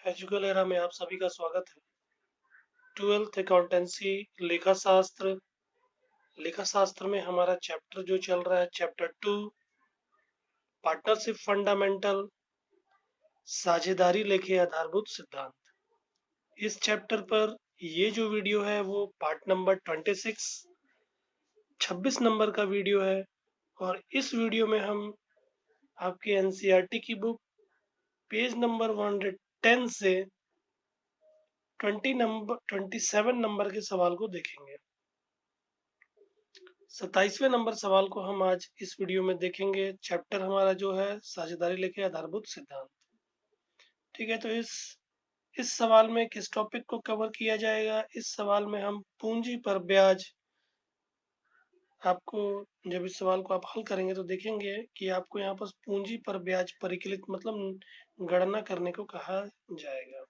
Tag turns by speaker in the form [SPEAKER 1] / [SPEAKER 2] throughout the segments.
[SPEAKER 1] एजुकल era में आप सभी का स्वागत है। 12th अकाउंटेंसी लेखा शास्त्र। लेखा शास्त्र में हमारा चैप्टर जो चल रहा है चैप्टर 2 पार्टनरशिप फंडामेंटल, साझेदारी लेखे आधारभूत सिद्धांत। इस चैप्टर पर ये जो वीडियो है वो पार्ट नंबर 26 नंबर का वीडियो है। और इस वीडियो में हम आपके एनसीईआरटी की बुक पेज नंबर 110 से 27 नंबर के सवाल को देखेंगे। 27वें नंबर सवाल को हम आज इस वीडियो में देखेंगे। चैप्टर हमारा जो है साझेदारी लेके आधारभूत सिद्धांत। ठीक है, तो इस सवाल में किस टॉपिक को कवर किया जाएगा? इस सवाल में हम पूंजी पर ब्याज, आपको जब इस सवाल को आप हल करेंगे तो देखेंगे कि आपको यहाँ पर पूंजी पर ब्याज परिकलित मतलब गणना करने को कहा जाएगा।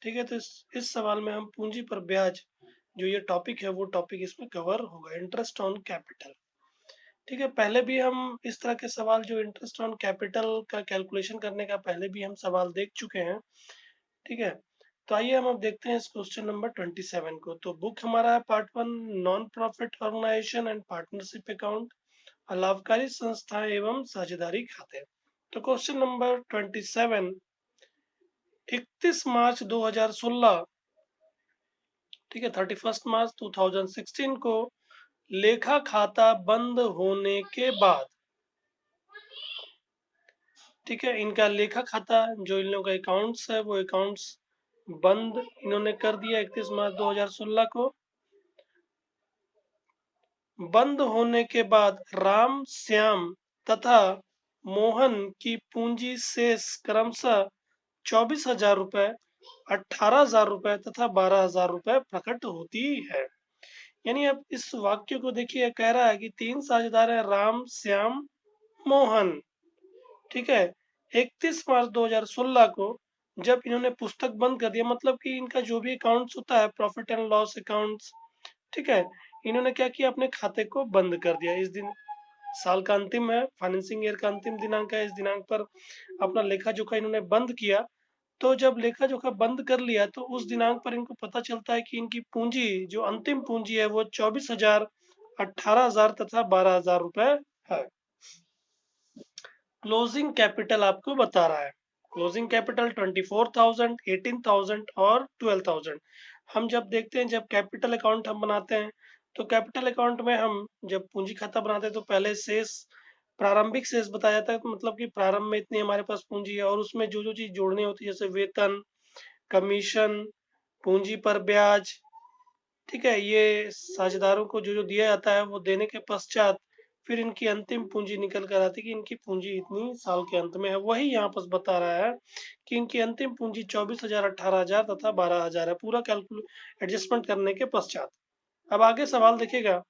[SPEAKER 1] ठीक है, तो इस सवाल में हम पूंजी पर ब्याज जो ये टॉपिक है वो टॉपिक इसमें कवर होगा, इंटरेस्ट ऑन कैपिटल। ठीक है, पहले भी हम इस तरह के सवाल जो इंटरेस्ट ऑन कैपिटल का कैलकुलेशन करने का पहले भी हम सवाल देख चुके हैं। ठीक है, तो आइए हम अब देखते हैं इस क्वेश्चन नंबर 27 को। तो बुक हमारा है part 1 non profit organisation and partnership account, अलाभकारी संस्थाएं एवं साझेदारी खाते। तो क्वेश्चन नंबर 27, 31 मार्च 2016, ठीक है 31 मार्च 2016 को लेखा खाता बंद होने के बाद, ठीक है, इनका लेखा खाता जो इन लोगों का अकाउंट्स है वो अकाउंट्स बंद इन्होंने कर दिया 31 मार्च 2016 को। बंद होने के बाद राम, श्याम तथा मोहन की पूंजी शेष क्रमशः 24,000 रुपए, 18,000 रुपए तथा 12,000 रुपए प्रकट होती है। यानी अब इस वाक्य को देखिए, कह रहा है कि तीन साझेदार है राम, श्याम, मोहन। ठीक है, 31 मार्च 2016 को जब इन्होंने पुस्तक बंद कर दिया, मतलब कि इनका जो भी अकाउंट्स होता है प्रॉफिट एंड लॉस अकाउंट्स, ठीक है, इन्होंने क्या किया, अपने खाते को बंद कर दिया। इस दिन साल का अंतिम है, फाइनेंसिंग ईयर का अंतिम दिनांक है, इस दिनांक पर अपना लेखा जोखा इन्होंने बंद किया। तो जब लेखा जोखा बंद कर लिया तो उस दिनांक पर इनको पता चलता है कि इनकी पूंजी जो अंतिम पूंजी है वो 24,000, 18,000 तथा 12,000 रुपए है। क्लोजिंग कैपिटल आपको बता रहा है, क्लोजिंग कैपिटल 24,000, 18,000 और 12,000। हम जब देखते हैं, जब कैपिटल अकाउंट हम बनाते हैं तो कैपिटल अकाउंट में हम जब पूंजी खाता बनाते हैं तो पहले शेष, प्रारंभिक शेष बताया जाता है। तो मतलब कि प्रारंभ में इतनी हमारे पास पूंजी है और उसमें जो जो चीज जोड़नी होती है जैसे वेतन, कमीशन, पूंजी पर ब्याज, ठीक है, ये साझेदारों को जो जो दिया जाता है वो देने के पश्चात फिर इनकी अंतिम पूंजी निकल कर आती है कि इनकी पूंजी इतनी साल के अंत में है। वही यहाँ पर बता रहा है कि इनकी अंतिम पूंजी 24,000, 18,000 तथा 12,000 है, पूरा कैलकुलेट एडजस्टमेंट करने के पश्चात। अब आगे सवाल देखिएगा,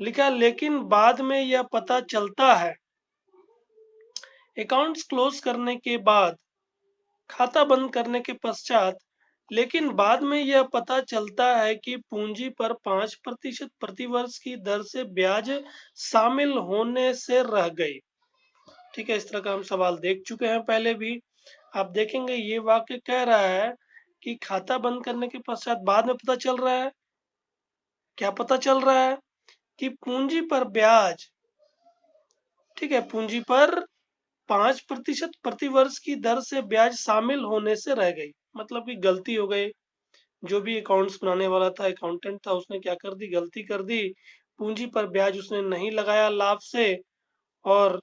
[SPEAKER 1] लिखा लेकिन बाद में यह पता चलता है, अकाउंट्स क्लोज करने के बाद, खाता बंद करने के पश्चात, लेकिन बाद में यह पता चलता है कि पूंजी पर 5% प्रतिवर्ष की दर से ब्याज शामिल होने से रह गई। ठीक है, इस तरह का हम सवाल देख चुके हैं पहले भी। आप देखेंगे ये वाक्य कह रहा है कि खाता बंद करने के पश्चात बाद में पता चल रहा है, क्या पता चल रहा है कि पूंजी पर ब्याज, ठीक है, पूंजी पर 5% प्रतिवर्ष की दर से ब्याज शामिल होने से रह गई। मतलब कि गलती हो गई, जो भी अकाउंट्स बनाने वाला था, अकाउंटेंट था, उसने क्या कर दी, गलती कर दी, पूंजी पर ब्याज उसने नहीं लगाया लाभ से, और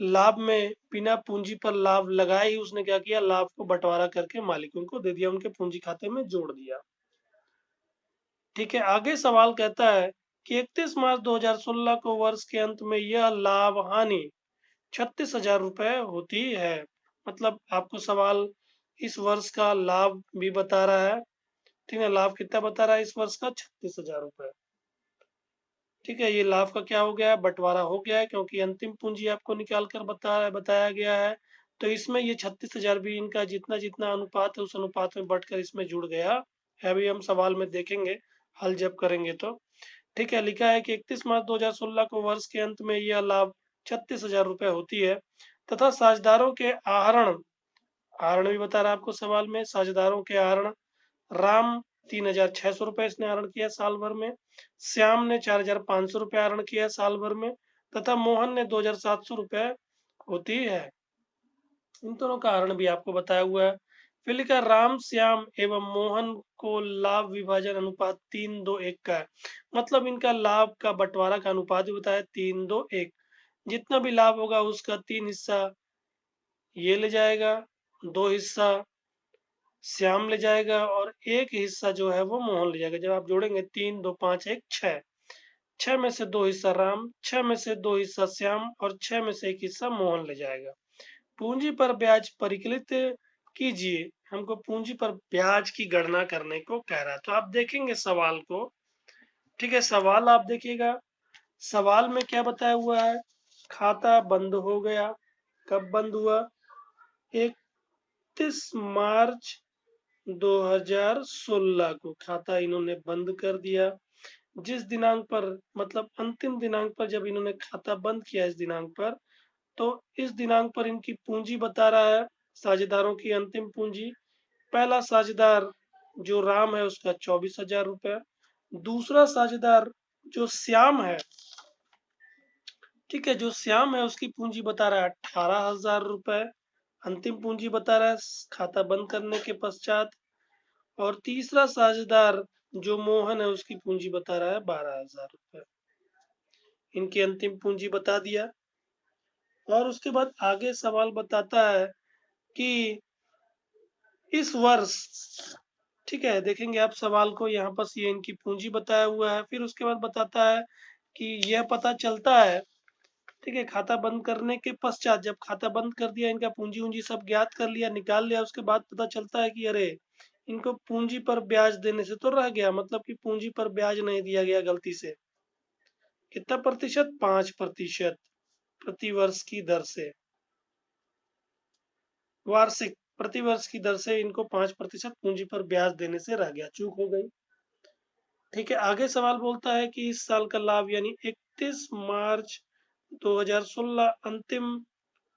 [SPEAKER 1] लाभ में बिना पूंजी पर लाभ लगाए ही उसने क्या किया, लाभ को बंटवारा करके मालिकों को दे दिया, उनके पूंजी खाते में जोड़ दिया। ठीक है, आगे सवाल कहता है कि 31 मार्च 2016 को वर्ष के अंत में यह लाभ हानि 36,000 रुपए होती है। मतलब आपको सवाल इस वर्ष का लाभ भी बता रहा है। ठीक है, लाभ कितना बता रहा है इस वर्ष का, 36,000 रुपए। ठीक है, ये लाभ का क्या हो गया है, बंटवारा हो गया है, क्योंकि अंतिम पूंजी आपको निकाल कर बताया गया है। तो इसमें ये 36,000 भी इनका जितना जितना अनुपात है उस अनुपात में बढ़कर इसमें जुड़ गया है। अभी हम सवाल में देखेंगे हल जब करेंगे तो। ठीक है, लिखा है कि 31 मार्च 2016 को वर्ष के अंत में यह लाभ 36,000 रुपए होती है तथा साझेदारों के आहरण आहरण भी बता रहा है आपको सवाल में, साझेदारों के आहरण। राम 3,600 रुपये इसने आहरण किया साल भर में। श्याम ने 4,500 रुपये आहरण किया साल भर में। तथा मोहन ने 2,700 रुपये होती है। इन दोनों का आहरण भी आपको बताया हुआ है। फिर लिखा राम, श्याम एवं मोहन को लाभ विभाजन अनुपात 3:2:1 का है। मतलब इनका लाभ का बंटवारा का अनुपात भी बताया 3:2:1। जितना भी लाभ होगा उसका 3 हिस्सा ये ले जाएगा, 2 हिस्सा श्याम ले जाएगा और 1 हिस्सा जो है वो मोहन ले जाएगा। जब आप जोड़ेंगे 3, 2, 5, 1, 6, 6 में से 2 हिस्सा राम, 6 में से 2 हिस्सा श्याम और 6 में से 1 हिस्सा मोहन ले जाएगा। पूंजी पर ब्याज परिकलित कीजिए। हमको पूंजी पर ब्याज की गणना करने को कह रहा है। तो आप देखेंगे सवाल को, ठीक है। सवाल आप देखिएगा, सवाल में क्या बताया हुआ है। खाता बंद हो गया। कब बंद हुआ? 31 मार्च 2016 को खाता इन्होंने बंद कर दिया। जिस दिनांक पर, मतलब अंतिम दिनांक पर जब इन्होंने खाता बंद किया इस दिनांक पर, तो इस दिनांक पर इनकी पूंजी बता रहा है, साझेदारों की अंतिम पूंजी। पहला साझेदार जो राम है उसका 24,000 रुपये। दूसरा साझेदार जो श्याम है, ठीक है, जो श्याम है उसकी पूंजी बता रहा है 18,000 रुपये। अंतिम पूंजी बता रहा है खाता बंद करने के पश्चात। और तीसरा साझेदार जो मोहन है उसकी पूंजी बता रहा है 12,000 रुपये। इनकी अंतिम पूंजी बता दिया। और उसके बाद आगे सवाल बताता है कि इस वर्ष, ठीक है, देखेंगे आप सवाल को, यहाँ पर ये इनकी पूंजी बताया हुआ है। फिर उसके बाद बताता है कि यह पता चलता है, ठीक है, खाता बंद करने के पश्चात, जब खाता बंद कर दिया, इनका पूंजी उंजी सब ज्ञात कर लिया, निकाल लिया, उसके बाद पता चलता है कि अरे इनको पूंजी पर ब्याज देने से तो रह गया, मतलब कि पूंजी पर ब्याज नहीं दिया गया गलती से। कितना प्रतिशत? 5% प्रतिवर्ष की दर से, वार्षिक प्रतिवर्ष की दर से इनको 5% पूंजी पर ब्याज देने से रह गया, चूक हो गई। ठीक है, आगे सवाल बोलता है कि इस साल का लाभ यानी 31 मार्च 2016 अंतिम,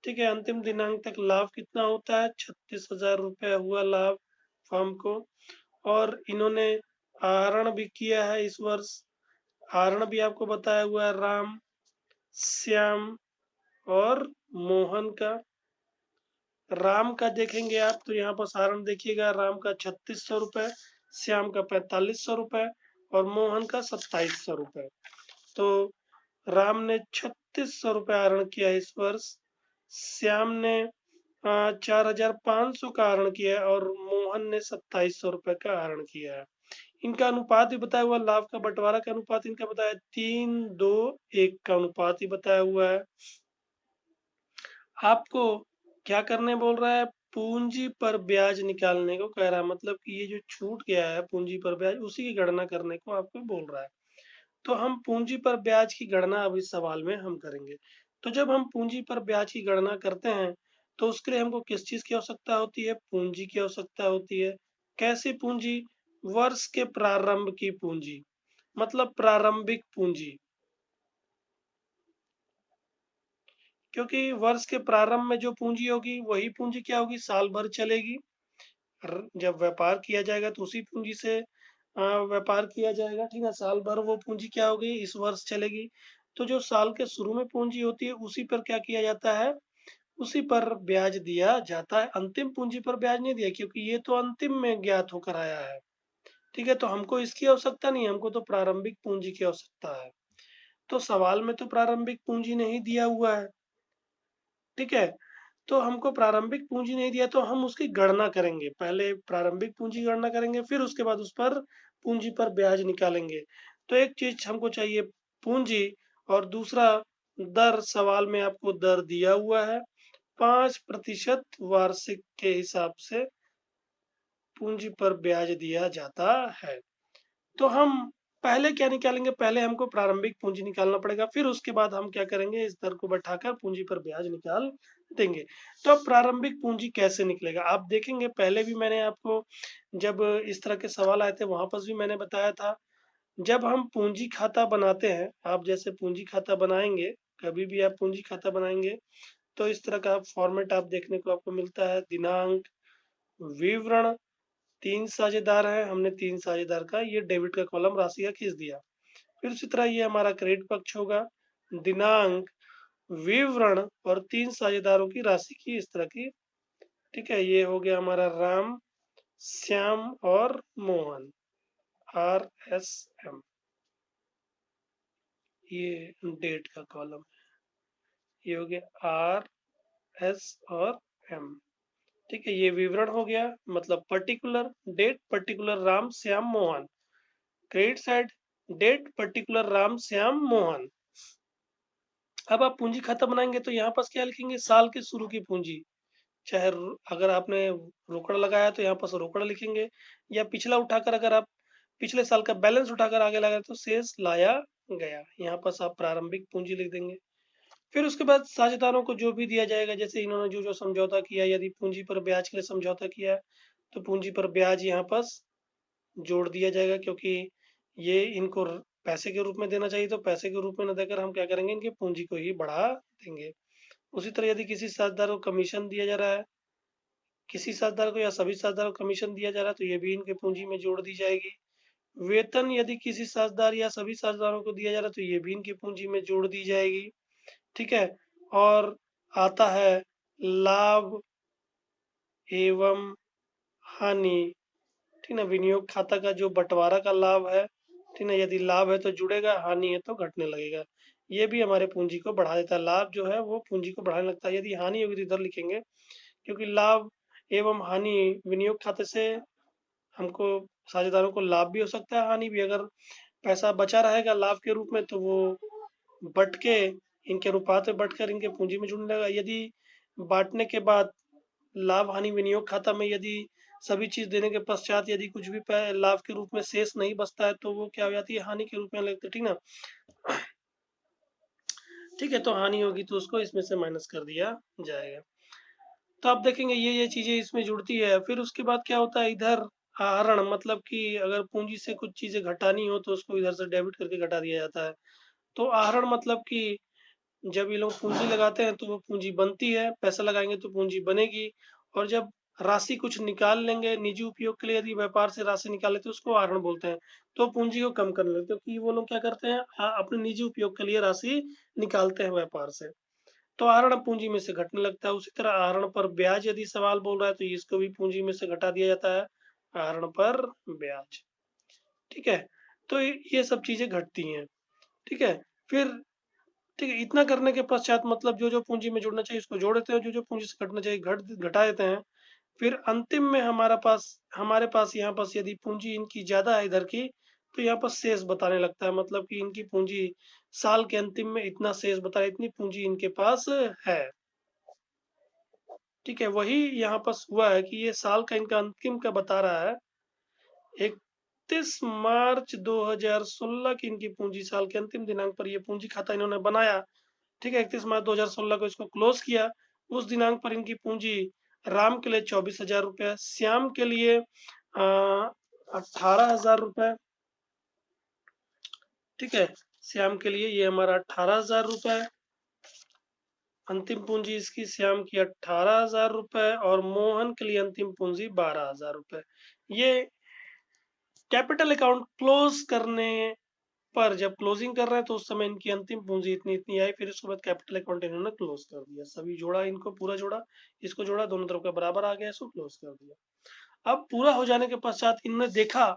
[SPEAKER 1] ठीक है, अंतिम दिनांक तक लाभ कितना होता है? 36,000 रुपये हुआ लाभ फर्म को। और इन्होंने आहरण भी किया है इस वर्ष। आहरण भी आपको बताया हुआ है राम, श्याम और मोहन का। राम का देखेंगे आप तो यहाँ पर आहरण देखिएगा, राम का 3600 रुपये, श्याम का 4500 रुपये और मोहन का 2700 रुपये। तो राम ने 3600 रुपये आहरण किया इस वर्ष, श्याम ने 4,500 का आहरण किया है और मोहन ने 2700 रुपये का आहरण किया है। इनका अनुपात भी बताया हुआ, लाभ का बंटवारा का अनुपात इनका बताया 3:2:1 का अनुपात ही बताया हुआ है। आपको क्या करने बोल रहा है? पूंजी पर ब्याज निकालने को कह रहा है, मतलब कि ये जो छूट गया है पूंजी पर ब्याज, उसी की गणना करने को आपको बोल रहा है। तो हम पूंजी पर ब्याज की गणना अब इस सवाल में हम करेंगे। तो जब हम पूंजी पर ब्याज की गणना करते हैं तो उसके लिए हमको किस चीज की आवश्यकता होती है? पूंजी की आवश्यकता होती है। कैसी पूंजी? वर्ष के प्रारंभ की पूंजी, मतलब प्रारंभिक पूंजी। क्योंकि वर्ष के प्रारंभ में जो पूंजी होगी वही पूंजी क्या होगी? साल भर चलेगी। जब व्यापार किया जाएगा तो उसी पूंजी से व्यापार किया जाएगा, ठीक है। साल भर वो पूंजी क्या होगी? इस वर्ष चलेगी। तो जो साल के शुरू में पूंजी होती है उसी पर क्या किया जाता है? उसी पर ब्याज दिया जाता है। अंतिम पूंजी पर ब्याज नहीं दिया, क्योंकि ये तो अंतिम में ज्ञात होकर आया है, ठीक है। तो हमको इसकी आवश्यकता नहीं है, हमको तो प्रारंभिक पूंजी की आवश्यकता है। तो सवाल में तो प्रारंभिक पूंजी नहीं दिया हुआ है, ठीक है। तो हमको प्रारंभिक पूंजी नहीं दिया तो हम उसकी गणना करेंगे। पहले प्रारंभिक पूंजी गणना करेंगे, फिर उसके बाद उस पर पूंजी पर ब्याज निकालेंगे। तो एक चीज हमको चाहिए पूंजी, और दूसरा दर। सवाल में आपको दर दिया हुआ है, 5% वार्षिक के हिसाब से पूंजी पर ब्याज दिया जाता है। तो हम पहले क्या निकालेंगे? पहले हमको प्रारंभिक पूंजी निकालना पड़ेगा, फिर उसके बाद हम क्या करेंगे? इस दर को बैठाकर पूंजी पर ब्याज निकाल देंगे। तो अब प्रारंभिक पूंजी कैसे निकलेगा आप देखेंगे। पहले भी मैंने आपको, जब इस तरह के सवाल आए थे वहां पर भी मैंने बताया था, जब हम पूंजी खाता बनाते हैं, आप जैसे पूंजी खाता बनाएंगे, कभी भी आप पूंजी खाता बनाएंगे तो इस तरह का फॉर्मेट आप देखने को आपको मिलता है। दिनांक, विवरण, 3 साझेदार हैं, हमने 3 साझेदार का ये डेबिट का कॉलम राशि का खींच दिया। फिर उसी तरह ये हमारा क्रेडिट पक्ष होगा, दिनांक, विवरण और 3 साझेदारों की राशि की इस तरह की। ठीक है, ये हो गया हमारा राम, श्याम और मोहन, RSM, ये डेट का कॉलम। ये हो गया RS और M। ठीक है, ये विवरण हो गया, मतलब particular date, particular Ram Shyam Mohan. Credit side, date particular Ram Shyam Mohan. अब आप पूंजी खाता बनाएंगे तो यहाँ पास क्या लिखेंगे, साल के शुरू की पूंजी। चाहे अगर आपने रोकड़ा लगाया तो यहाँ पास रोकड़ा लिखेंगे, या पिछला उठाकर अगर आप पिछले साल का बैलेंस उठाकर आगे लगाए तो शेष लाया गया, यहाँ पास आप प्रारंभिक पूंजी लिख देंगे। फिर उसके बाद साझेदारों को जो भी दिया जाएगा, जैसे इन्होंने जो जो समझौता किया, यदि पूंजी पर ब्याज के लिए समझौता किया तो पूंजी पर ब्याज यहाँ पास जोड़ दिया जाएगा, क्योंकि ये इनको पैसे के रूप में देना चाहिए, तो पैसे के रूप में न देकर हम क्या करेंगे, इनकी पूंजी को ही बढ़ा देंगे। उसी तरह यदि किसी साझेदार को कमीशन दिया जा रहा है, किसी साझेदार को या सभी साझेदारों को कमीशन दिया जा रहा है, तो ये भी इनके पूंजी में जोड़ दी जाएगी। वेतन यदि किसी साझेदार या सभी साझेदारों को दिया जा रहा है तो ये भी इनकी पूंजी में जोड़ दी जाएगी। ठीक है, और आता है लाभ एवं हानि। ठीक ना, विनियोग खाता का जो बंटवारा का लाभ है, ठीक ना, यदि लाभ है तो जुड़ेगा, हानि है तो घटने लगेगा। ये भी हमारे पूंजी को बढ़ा देता है, लाभ जो है वो पूंजी को बढ़ाने लगता है। यदि हानि होगी तो इधर लिखेंगे, क्योंकि लाभ एवं हानि विनियोग खाते से हमको साझेदारों को लाभ भी हो सकता है, हानि भी। अगर पैसा बचा रहेगा लाभ के रूप में तो वो बट के इनके अनुपात में बटकर इनके पूंजी में जुड़ने लगेगा। यदि बांटने के बाद लाभ हानि विनियोग खाता में यदि सभी चीज देने के पश्चात यदि कुछ भी लाभ के रूप में शेष नहीं बचता है तो वो क्या हो जाती है, हानि के रूप में लगती है। ठीक ना, ठीक है, तो हानि होगी तो उसको इसमें से माइनस कर दिया जाएगा। तो आप देखेंगे ये चीजें इसमें जुड़ती है। फिर उसके बाद क्या होता है, इधर आहरण, मतलब कि अगर पूंजी से कुछ चीजें घटानी हो तो उसको इधर से डेबिट करके घटा दिया जाता है। तो आहरण मतलब कि जब ये लोग पूंजी लगाते हैं तो वो पूंजी बनती है, पैसा लगाएंगे तो पूंजी बनेगी। और जब राशि कुछ निकाल लेंगे निजी उपयोग के लिए, यदि व्यापार से राशि निकाल लेते हैं उसको आहरण बोलते हैं। तो पूंजी को कम करने लगते हैं, क्योंकि वो लोग क्या करते हैं, अपने निजी उपयोग के लिए राशि निकालते हैं व्यापार से, तो आहरण पूंजी में से घटने लगता है। उसी तरह आहरण पर ब्याज यदि सवाल बोल रहा है तो इसको भी पूंजी में से घटा दिया जाता है, आहरण पर ब्याज। ठीक है, तो ये सब चीजें घटती हैं। ठीक है, फिर ठीक है, इतना करने के पश्चात मतलब जो जो पूंजी में जुड़ना चाहिए उसको जोड़ देते हैं, जो जो पूंजी से घटना चाहिए घटा देते हैं। फिर अंतिम में हमारे पास यहाँ पास यदि पूंजी इनकी ज्यादा है इधर की, तो यहाँ पर शेष बताने लगता है, मतलब कि इनकी पूंजी साल के अंतिम में इतना शेष बता रहा है, इतनी पूंजी इनके पास है। ठीक है, वही यहाँ पास हुआ है कि ये साल का इनका अंतिम का बता रहा है, 31 मार्च 2016 की इनकी पूंजी, साल के अंतिम दिनांक पर ये पूंजी खाता इन्होंने बनाया। ठीक है, 31 मार्च 2016 को इसको क्लोज किया। उस दिनांक पर इनकी पूंजी राम के लिए 24,000 रुपये, श्याम के लिए 18,000 रुपये। ठीक है, श्याम के लिए ये हमारा 18,000 रुपये, अंतिम पूंजी इसकी श्याम की 18,000 रुपये, और मोहन के लिए अंतिम पूंजी 12,000 रुपये। ये कैपिटल अकाउंट क्लोज करने पर, जब क्लोजिंग कर रहे हैं तो उस समय इनकी अंतिम पूंजी इतनी इतनी आई। फिर उसके बाद कैपिटल अकाउंट इन्होंने क्लोज कर दिया, सभी जोड़ा, इनको पूरा जोड़ा, इसको जोड़ा, दोनों तरफ का बराबर आ गया, इसको क्लोज कर दिया। अब पूरा हो जाने के पश्चात इन्होंने देखा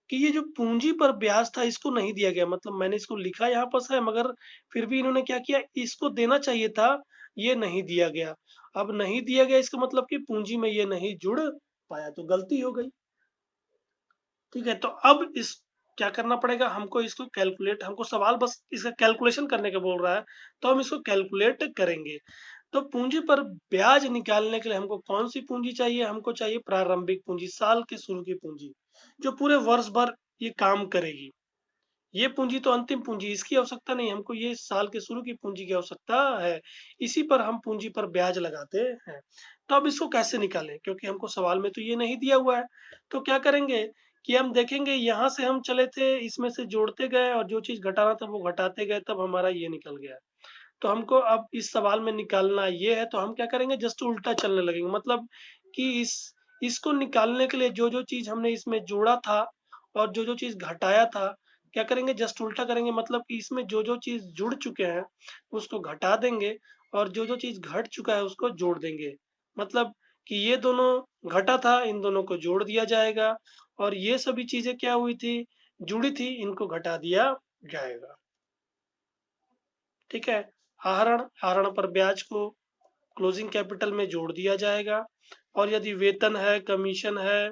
[SPEAKER 1] कि ये जो पूंजी पर ब्याज था इसको नहीं दिया गया, मतलब मैंने इसको लिखा यहाँ पर है मगर फिर भी इन्होंने क्या किया, इसको देना चाहिए था, ये नहीं दिया गया। अब नहीं दिया गया इसका मतलब कि पूंजी में ये नहीं जुड़ पाया, तो गलती हो गई। ठीक है, तो अब इस क्या करना पड़ेगा हमको, इसको कैलकुलेट, हमको सवाल बस इसका कैलकुलेशन करने के बोल रहा है, तो हम इसको कैलकुलेट करेंगे। तो पूंजी पर ब्याज निकालने के लिए हमको कौन सी पूंजी चाहिए, हमको चाहिए प्रारंभिक पूंजी, साल के शुरू की पूंजी, जो पूरे वर्ष भर ये काम करेगी। ये पूंजी तो अंतिम पूंजी, इसकी आवश्यकता नहीं, हमको ये साल के शुरू की पूंजी की आवश्यकता है, इसी पर हम पूंजी पर ब्याज लगाते हैं। तो अब इसको कैसे निकालें, क्योंकि हमको सवाल में तो ये नहीं दिया हुआ है। तो क्या करेंगे कि हम देखेंगे, यहाँ से हम चले थे, इसमें से जोड़ते गए और जो चीज घटाना था वो घटाते गए, तब हमारा ये निकल गया। तो हमको अब इस सवाल में निकालना ये है, तो हम क्या करेंगे, जस्ट उल्टा चलने लगेंगे, मतलब कि इसको निकालने के लिए जो जो चीज हमने इसमें जोड़ा था और जो जो चीज घटाया था, क्या करेंगे, जस्ट उल्टा करेंगे। मतलब कि इसमें जो जो चीज जुड़ चुके हैं उसको घटा देंगे और जो जो चीज घट चुका है उसको जोड़ देंगे। मतलब कि ये दोनों घटा था, इन दोनों को जोड़ दिया जाएगा, और ये सभी चीजें क्या हुई थी, जुड़ी थी, इनको घटा दिया जाएगा। ठीक है। आहरण, आहरण पर ब्याज को क्लोजिंग कैपिटल में जोड़ दिया जाएगा, और यदि वेतन है, कमीशन है,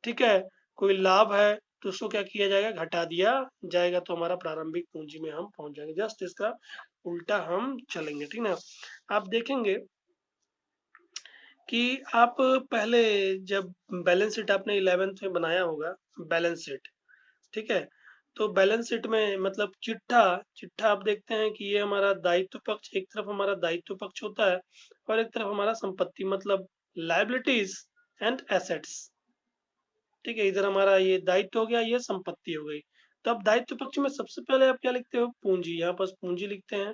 [SPEAKER 1] ठीक है, कोई लाभ है, तो उसको क्या किया जाएगा, घटा दिया जाएगा। तो हमारा प्रारंभिक पूंजी में हम पहुंच जाएंगे। जस्ट इसका उल्टा हम चलेंगे। ठीक है। आप देखेंगे कि आप पहले जब बैलेंस शीट आपने 11th में बनाया होगा, बैलेंस शीट, ठीक है, तो बैलेंस शीट में मतलब चिट्ठा, चिट्ठा आप देखते हैं कि ये हमारा दायित्व पक्ष, एक तरफ हमारा दायित्व पक्ष होता है और एक तरफ हमारा संपत्ति, मतलब लायबिलिटीज एंड एसेट्स। ठीक है, इधर हमारा ये दायित्व हो गया, ये संपत्ति हो गई। तो अब दायित्व पक्ष में सबसे पहले आप क्या लिखते हो, पूंजी। यहाँ पर पूंजी लिखते हैं,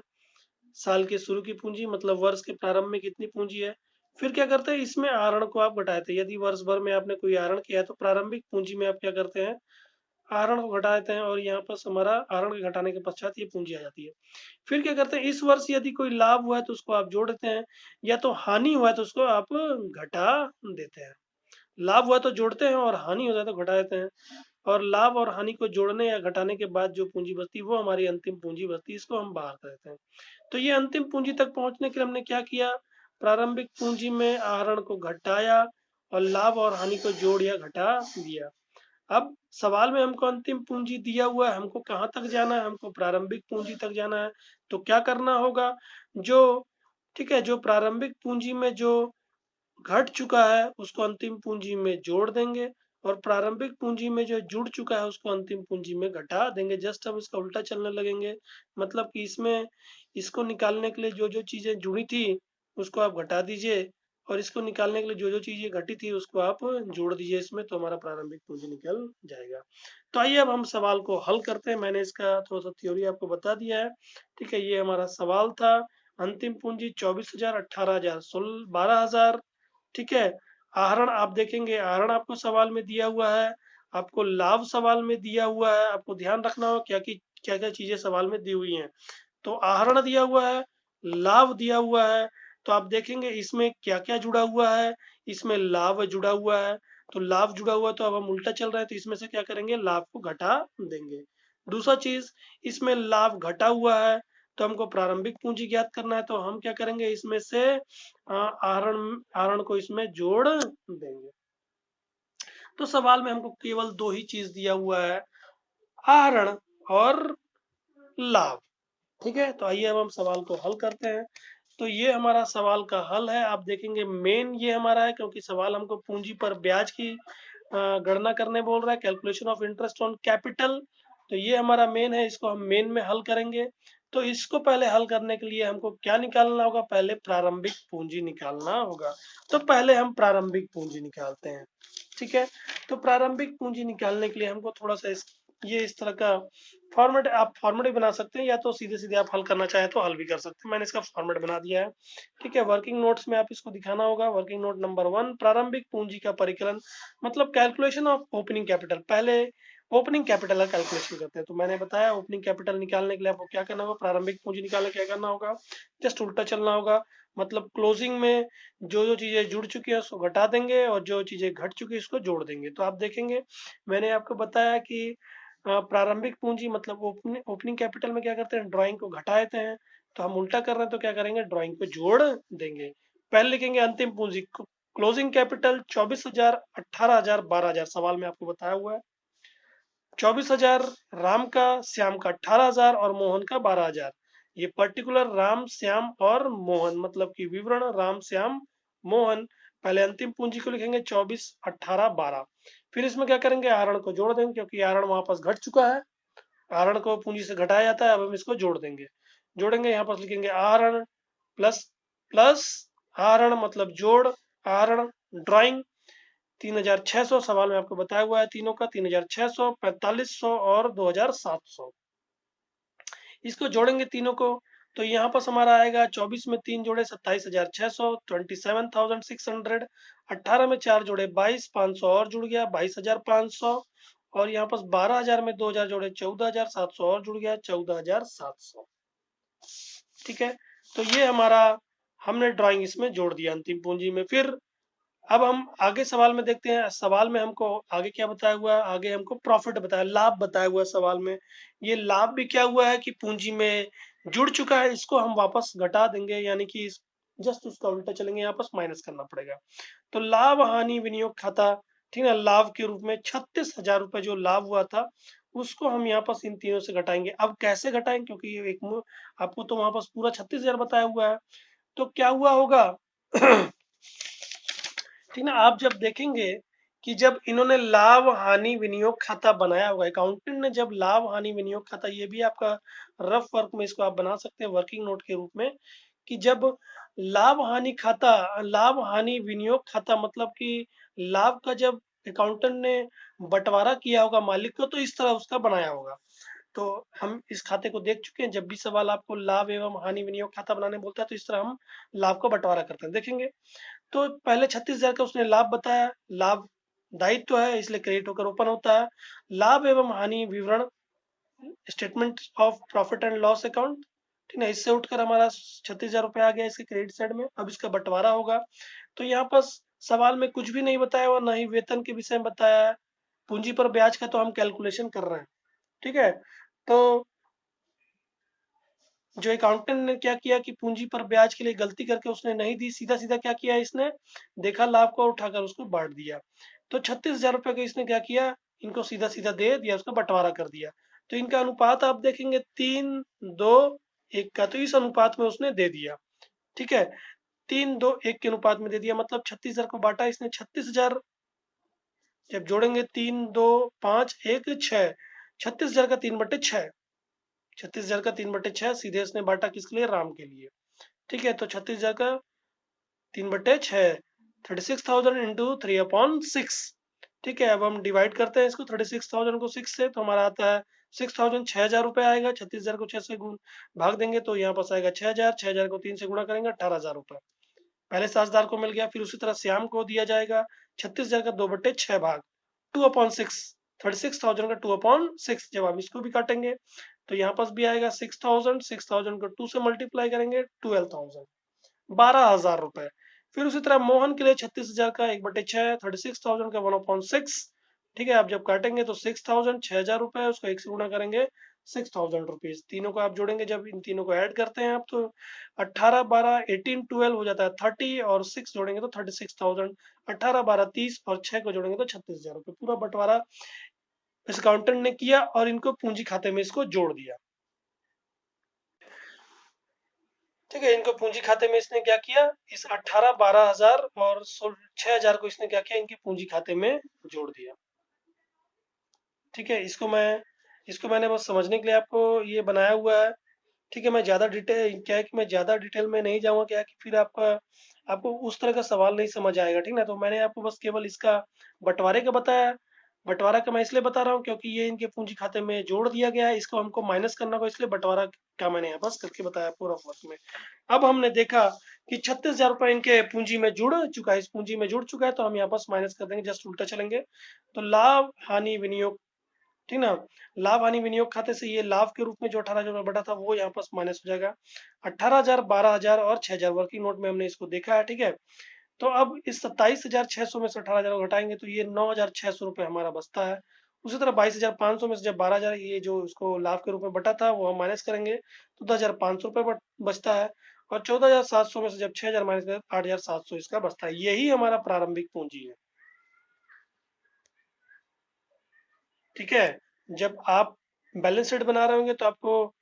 [SPEAKER 1] साल के शुरू की पूंजी, मतलब वर्ष के प्रारंभ में कितनी पूंजी है। फिर क्या करते हैं, इसमें आहरण को आप घटाते हैं। यदि वर्ष भर में आपने कोई आहरण किया है तो प्रारंभिक पूंजी में आप क्या करते हैं, आहरण को घटा देते हैं, और यहाँ पर हमारा आहरण के घटाने के पश्चात ये पूंजी आ जाती है। फिर क्या करते हैं, इस वर्ष यदि कोई लाभ हुआ है तो उसको आप जोड़ देते हैं, या तो हानि हुआ है तो उसको आप घटा देते हैं। लाभ हुआ तो जोड़ते हैं और हानि हो जाए तो घटा देते हैं। और लाभ और हानि को जोड़ने या घटाने के बाद जो पूंजी बचती है वो हमारी अंतिम पूंजी बचती है, इसको हम बाहर कर देते हैं। तो ये अंतिम पूंजी तक पहुंचने के लिए हमने क्या किया, प्रारंभिक पूंजी में आहरण को घटाया और लाभ और हानि को जोड़ या घटा दिया। अब सवाल में हमको अंतिम पूंजी दिया हुआ है, हमको कहाँ तक जाना है, हमको प्रारंभिक पूंजी तक जाना है। तो क्या करना होगा, जो, ठीक है, जो प्रारंभिक पूंजी में जो घट चुका है उसको अंतिम पूंजी में जोड़ देंगे, और प्रारंभिक पूंजी में जो जुड़ चुका है उसको अंतिम पूंजी में घटा देंगे। जस्ट हम इसका उल्टा चलने लगेंगे। मतलब कि इसमें इसको निकालने के लिए जो जो चीजें जुड़ी थी उसको आप घटा दीजिए, और इसको निकालने के लिए जो जो चीजें घटी थी उसको आप जोड़ दीजिए इसमें, तो हमारा प्रारंभिक पूंजी निकल जाएगा। तो आइए अब हम सवाल को हल करते हैं। मैंने इसका थोड़ा सा थ्योरी आपको बता दिया है। ठीक है, ये हमारा सवाल था। अंतिम पूंजी 24,000, 18,000, 12,000। ठीक है। आहरण आप देखेंगे, आहरण आपको सवाल में दिया हुआ है, आपको लाभ सवाल में दिया हुआ है। आपको ध्यान रखना हो क्या क्या चीजें सवाल में दी हुई हैं। तो आहरण दिया हुआ है, लाभ दिया हुआ है, तो आप देखेंगे इसमें क्या क्या जुड़ा हुआ है। इसमें लाभ जुड़ा हुआ है, तो लाभ जुड़ा हुआ है, तो अब हम उल्टा चल रहे हैं, तो इसमें से क्या करेंगे, लाभ को घटा देंगे। दूसरा चीज, इसमें लाभ घटा हुआ है, तो हमको प्रारंभिक पूंजी ज्ञात करना है, तो हम क्या करेंगे, इसमें से आहरण आहरण को इसमें जोड़ देंगे। तो सवाल में हमको केवल दो ही चीज दिया हुआ है, आहरण और लाभ। ठीक है, तो आइए अब हम सवाल को हल करते हैं। तो ये हमारा सवाल का हल है। आप देखेंगे मेन ये हमारा है, क्योंकि सवाल हमको पूंजी पर ब्याज की गणना करने बोल रहा है, calculation of interest on capital. तो ये हमारा मेन है, इसको हम मेन में हल करेंगे। तो इसको पहले हल करने के लिए हमको क्या निकालना होगा, पहले प्रारंभिक पूंजी निकालना होगा। तो पहले हम प्रारंभिक पूंजी निकालते हैं। ठीक है, तो प्रारंभिक पूंजी निकालने के लिए हमको थोड़ा सा ये इस तरह का फॉर्मेट, आप फॉर्मेट भी बना सकते हैं, या तो सीधे सीधे आप हल करना चाहें तो हल भी कर सकते हैं। मैंने इसका फॉर्मेट बना दिया है। ठीक है, वर्किंग नोट्स में आप इसको दिखाना होगा। वर्किंग नोट नंबर 1, प्रारंभिक पूंजी का परिकलन, मतलब कैलकुलेशन ऑफ ओपनिंग कैपिटल। पहले ओपनिंग कैपिटल का कैलकुलेशन करते हैं। तो मैंने बताया ओपनिंग कैपिटल निकालने के लिए आपको क्या करना होगा, प्रारंभिक पूंजी निकालने क्या करना होगा, जस्ट उल्टा चलना होगा। मतलब क्लोजिंग में जो जो चीजें जुड़ चुकी है उसको घटा देंगे, और जो चीजें घट चुकी है उसको जोड़ देंगे। तो आप देखेंगे मैंने आपको बताया कि प्रारंभिक पूंजी मतलब ओपनिंग कैपिटल में क्या करते हैं, ड्राइंग को घटा देते हैं। तो हम उल्टा कर रहे हैं, तो क्या करेंगे, ड्राइंग को जोड़ देंगे। पहले लिखेंगे अंतिम पूंजी, क्लोजिंग कैपिटल 24,000, 18,000, 12,000, सवाल में आपको बताया हुआ है। 24,000 राम का, श्याम का 18,000 और मोहन का 12,000। ये पर्टिकुलर राम, श्याम और मोहन, मतलब कि विवरण राम, श्याम, मोहन। पहले अंतिम पूंजी को लिखेंगे 24, 18, 12। फिर इसमें क्या करेंगे, आहरण को जोड़ देंगे, क्योंकि आहरण वापस घट चुका है। आहरण को पूंजी से घटाया जाता है, अब हम इसको जोड़ देंगे। जोड़ेंगे, यहाँ पर लिखेंगे आहरण प्लस प्लस आहरण, मतलब जोड़, आहरण, ड्राइंग 3,600, सवाल में आपको बताया हुआ है तीनों का, 3,600, 4,500 और 2,700। इसको जोड़ेंगे तीनों को, तो यहाँ पर हमारा आएगा 24 में 3 जोड़े 27,600, 27,600, 18 में 4 जोड़े 22,500 और जुड़ गया 22,500, और यहाँ पर 12,000 में 2,000 जोड़े 14,700 और जुड़ गया 14,700। ठीक है, तो ये हमारा हमने ड्राइंग इसमें जोड़ दिया अंतिम पूंजी में। फिर अब हम आगे सवाल में देखते हैं। सवाल में हमको आगे क्या बताया हुआ है, आगे हमको प्रॉफिट बताया, लाभ बताया हुआ है सवाल में। ये लाभ भी क्या हुआ है कि पूंजी में जुड़ चुका है, इसको हम वापस घटा देंगे, यानी कि जस्ट उसका उल्टा चलेंगे, यहाँ पर माइनस करना पड़ेगा। तो लाभ हानि विनियोग खाता, ठीक है, लाभ के रूप में 36,000 रुपए जो लाभ हुआ था उसको हम यहाँ पर इन तीनों से घटाएंगे। अब कैसे घटाएंगे, क्योंकि ये एक आपको तो वहां पर पूरा 36,000 बताया हुआ है, तो क्या हुआ होगा ठीक ना, आप जब देखेंगे कि जब इन्होंने लाभ हानि विनियोग खाता बनाया होगा, अकाउंटेंट ने जब लाभ हानि विनियोग खाता, ये भी आपका रफ वर्क में इसको आप बना सकते हैं वर्किंग नोट के रूप में, कि जब लाभ हानि खाता, लाभ हानि विनियोग खाता मतलब कि लाभ का जब अकाउंटेंट ने बंटवारा किया होगा मालिक को, तो इस तरह उसका बनाया होगा। तो हम इस खाते को देख चुके हैं, जब भी सवाल आपको लाभ एवं हानि विनियोग खाता बनाने बोलता है तो इस तरह हम लाभ का बंटवारा करते हैं, देखेंगे। तो पहले 36,000 का उसने लाभ बताया, लाभ दायित्व है इसलिए क्रेडिट होकर ओपन होता है। लाभ एवं हानि विवरण, statement of profit and loss account, ठीक है, इससे उठकर हमारा 36,000 रुपये आ गया इसके क्रेडिट साइड में। अब इसका बंटवारा होगा, तो यहाँ पर सवाल में कुछ भी नहीं बताया हुआ, ना ही वेतन के विषय में बताया है। पूंजी पर ब्याज का तो हम कैलकुलेशन कर रहे हैं, ठीक है। तो जो अकाउंटेंट ने क्या किया कि पूंजी पर ब्याज के लिए गलती करके उसने नहीं दी, सीधा सीधा क्या किया इसने, देखा लाभ को उठाकर उसको बांट दिया। तो 36,000 रुपए का इसने क्या किया, इनको सीधा सीधा दे दिया, उसका बंटवारा कर दिया। तो इनका अनुपात आप देखेंगे 3:2:1 का, तो इस अनुपात में उसने दे दिया, ठीक है, 3:2:1 के अनुपात में दे दिया। मतलब 36,000 को बांटा इसने, 36,000 जब जोड़ेंगे 3, 2, 5, 1, 6, 36,000 का 3/6, 36,000 का 3/6 सीधे इसने बांटा किसके लिए, राम के लिए, ठीक है। तो 36,000 का 3/6, 36,000 इंटू 3/6, ठीक है। अब हम डिवाइड करते हैं इसको 36,000 को 6 से, तो हमारा आता है 6,000, 6,000 रुपये आएगा। 36,000 को 6 से गुण भाग देंगे तो यहाँ पास आएगा 6,000, 6,000 को 3 से गुणा करेंगे 18,000 रुपये, पहले साझेदार को मिल गया। फिर उसी तरह श्याम को दिया जाएगा 36,000 का 2/6 भाग, 2/6, 36,000 का 2/6। जब हम इसको भी काटेंगे तो यहाँ पास भी आएगा 6,000, 6,000 को 2 से मल्टीप्लाई करेंगे 12,000, 12,000 रुपए। फिर उसी तरह मोहन के लिए 36,000 का 1/6, 36,000 का 1/6, ठीक है। आप जब काटेंगे तो 6,000, 6,000 रुपए, उसको 1 से गुणा करेंगे 6,000 रुपीज। तीनों को आप जोड़ेंगे, जब इन तीनों को ऐड करते हैं आप तो 18, 12, 18, 12 हो जाता है 30, और 6 जोड़ेंगे तो 36,000, 18, 12, 30 और 6 को जोड़ेंगे तो 36,000 रुपये। पूरा बंटवारा इस अकाउंटेंट ने किया और इनको पूंजी खाते में इसको जोड़ दिया, ठीक है। इनको पूंजी खाते में इसने क्या किया, इस 18, 12,000 और 6,000 को इसने क्या किया, इनके पूंजी खाते में जोड़ दिया, ठीक है। इसको मैंने बस समझने के लिए आपको ये बनाया हुआ है, ठीक है। मैं ज़्यादा डिटेल क्या है कि मैं ज़्यादा डिटेल में नहीं जाऊँगा, क्या है कि फिर आपको उस तरह का सवाल नहीं समझ आएगा, ठीक ना। तो मैंने आपको बस केवल इसका बंटवारे का बताया। बंटवारा का मैं इसलिए बता रहा हूँ क्योंकि ये इनके पूंजी खाते में जोड़ दिया गया है, इसको हमको माइनस करना होगा, इसलिए बंटवारा का मैंने यहाँ बस करके बताया पूरा वर्क में। अब हमने देखा कि 36,000 रुपये इनके पूंजी में जुड़ चुका है, इस पूंजी में जुड़ चुका है, तो हम यहाँ बस माइनस कर देंगे, जस्ट उल्टा चलेंगे। तो लाभ हानि विनियोग, ठीक ना, लाभ हानि विनियोग खाते से ये लाभ के रूप में जो 18,000 बढ़ा था वो यहाँ पास माइनस हो जाएगा। 18,000, 12,000 और 6,000 वर्किंग नोट में हमने इसको देखा है, ठीक है। तो अब इस 27,600 में से 18,000 को घटाएंगे तो ये 9,600 रुपये हमारा बचता है। उसी तरह 22,500 में से जब 12,000 ये जो इसको लाभ के रूप में बटा था वो हम माइनस करेंगे तो 10,500 रुपये बचता है। और 14,700 में से जब 6,000 माइनस करें 8,700 इसका बचता है। यही हमारा प्रारंभिक पूंजी है, ठीक है। जब आप बैलेंस शीट बना रहे होंगे तो आपको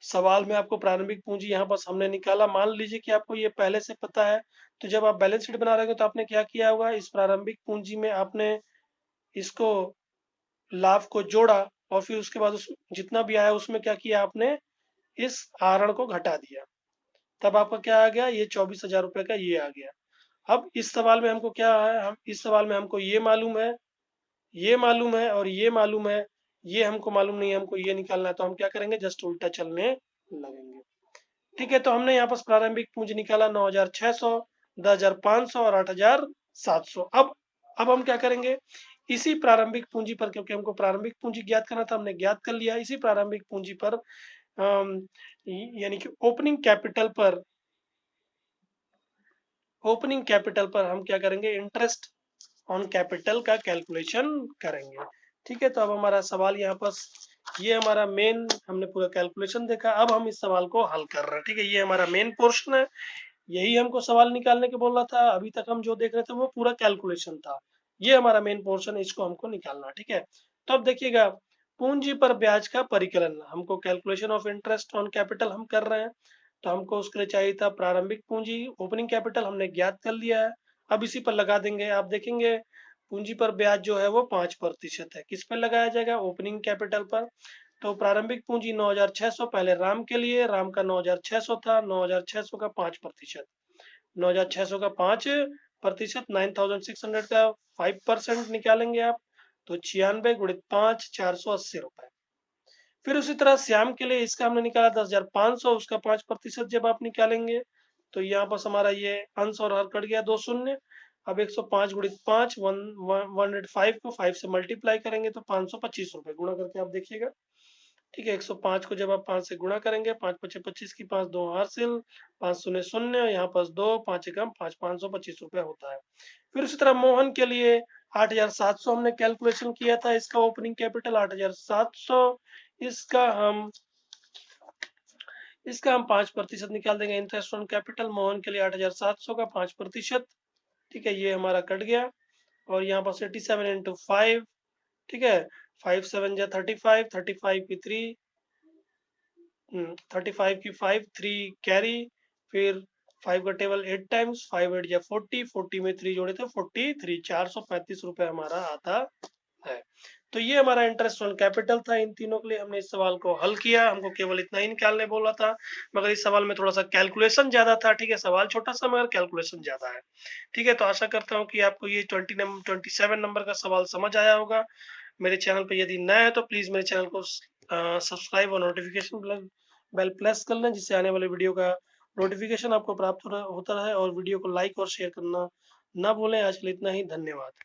[SPEAKER 1] सवाल में आपको प्रारंभिक पूंजी यहाँ बस हमने निकाला, मान लीजिए कि आपको ये पहले से पता है, तो जब आप बैलेंस शीट बना रहे होंगे तो आपने क्या किया होगा, इस प्रारंभिक पूंजी में आपने इसको लाभ को जोड़ा और फिर उसके बाद उस जितना भी आया उसमें क्या किया आपने, इस आहरण को घटा दिया, तब आपका क्या आ गया, ये 24,000 रुपये का ये आ गया। अब इस सवाल में हमको क्या है, हम इस सवाल में हमको ये मालूम है, ये मालूम है और ये मालूम है, ये हमको मालूम नहीं है, हमको ये निकालना है, तो हम क्या करेंगे, जस्ट उल्टा चलने लगेंगे। ठीक है, तो हमने यहाँ पर प्रारंभिक पूंजी निकाला 9,600, 10,500 और 8,700। अब हम क्या करेंगे, इसी प्रारंभिक पूंजी पर, क्योंकि हमको प्रारंभिक पूंजी ज्ञात करना था, हमने ज्ञात कर लिया। इसी प्रारंभिक पूंजी पर यानी कि ओपनिंग कैपिटल पर हम क्या करेंगे, इंटरेस्ट ऑन कैपिटल का कैलकुलेशन करेंगे। ठीक है, तो अब हमारा सवाल यहाँ पर, ये हमारा मेन, हमने पूरा कैलकुलेशन देखा। अब हम इस सवाल को हल कर रहे हैं। ठीक है, ये हमारा मेन पोर्शन है, यही हमको सवाल निकालने के बोल रहा था। अभी तक हम जो देख रहे थे वो पूरा कैलकुलेशन था, ये हमारा मेन पोर्शन है, इसको हमको निकालना। ठीक है, तो अब देखिएगा, पूंजी पर ब्याज का परिकलन, हमको calculation of interest on capital हम कर रहे हैं, तो हमको उसके लिए चाहिए था प्रारंभिक पूंजी, ओपनिंग कैपिटल हमने ज्ञात कर लिया है। अब इसी पर लगा देंगे। आप देखेंगे पूंजी पर ब्याज जो है वो 5% है। किस पर लगाया जाएगा, ओपनिंग कैपिटल पर। तो प्रारंभिक पूंजी 9,600, पहले राम के लिए, राम का 9,600 था, 9,600 का 5%, 9,600 का 5%, 9,600 का 5% निकालेंगे आप, तो 96 × 5, 480 रुपए। फिर उसी तरह श्याम के लिए, इसका हमने निकाला 10,500, उसका 5% जब आप निकालेंगे, तो यहाँ पर हमारा ये अंश और हर कट गया, 2 शून्य। अब 105 × 5, 105 को 5 से मल्टीप्लाई करेंगे तो 525 रुपए, गुणा करके आप देखिएगा। ठीक है, 105 को जब आप 5 से गुणा करेंगे, 5 × 5 = 25 की 5 दो हासिल, 5 शून्य शून्य, यहाँ पास 2, 5 एकम 5, 525 रुपया होता है। फिर उसी तरह मोहन के लिए 8,700 हमने कैलकुलेशन किया था, इसका ओपनिंग कैपिटल 8,700, इसका हम इसका हम 5% निकाल देंगे, इंटरेस्ट ऑन कैपिटल। मोहन के लिए 8,700 का 5%। ठीक है, ये हमारा कट गया, और यहाँ पर 87 × 5। ठीक है, 5 7 = 35, 35 की 3, 35 की 5, 3 कैरी, फिर 5 का टेबल 8 टाइम्स, 5 8 = 40, 40 में 3 जोड़े थे 43, 435 रुपए हमारा आता है। तो ये हमारा इंटरेस्ट ऑन कैपिटल था। इन तीनों के लिए हमने इस सवाल को हल किया, हमको केवल इतना ही निकालने बोला था, मगर इस सवाल में थोड़ा सा कैलकुलेशन ज्यादा था। ठीक है, सवाल छोटा सा मगर कैलकुलेशन ज्यादा है। ठीक है, तो आशा करता हूँ कि आपको ये 27 नंबर का सवाल समझ आया होगा। मेरे चैनल पर यदि नया है तो प्लीज मेरे चैनल को सब्सक्राइब और नोटिफिकेशन बेल प्रेस कर लें, जिससे आने वाले वीडियो का नोटिफिकेशन आपको प्राप्त होता रहे, और वीडियो को लाइक और शेयर करना ना भूलें। आज के लिए इतना ही, धन्यवाद।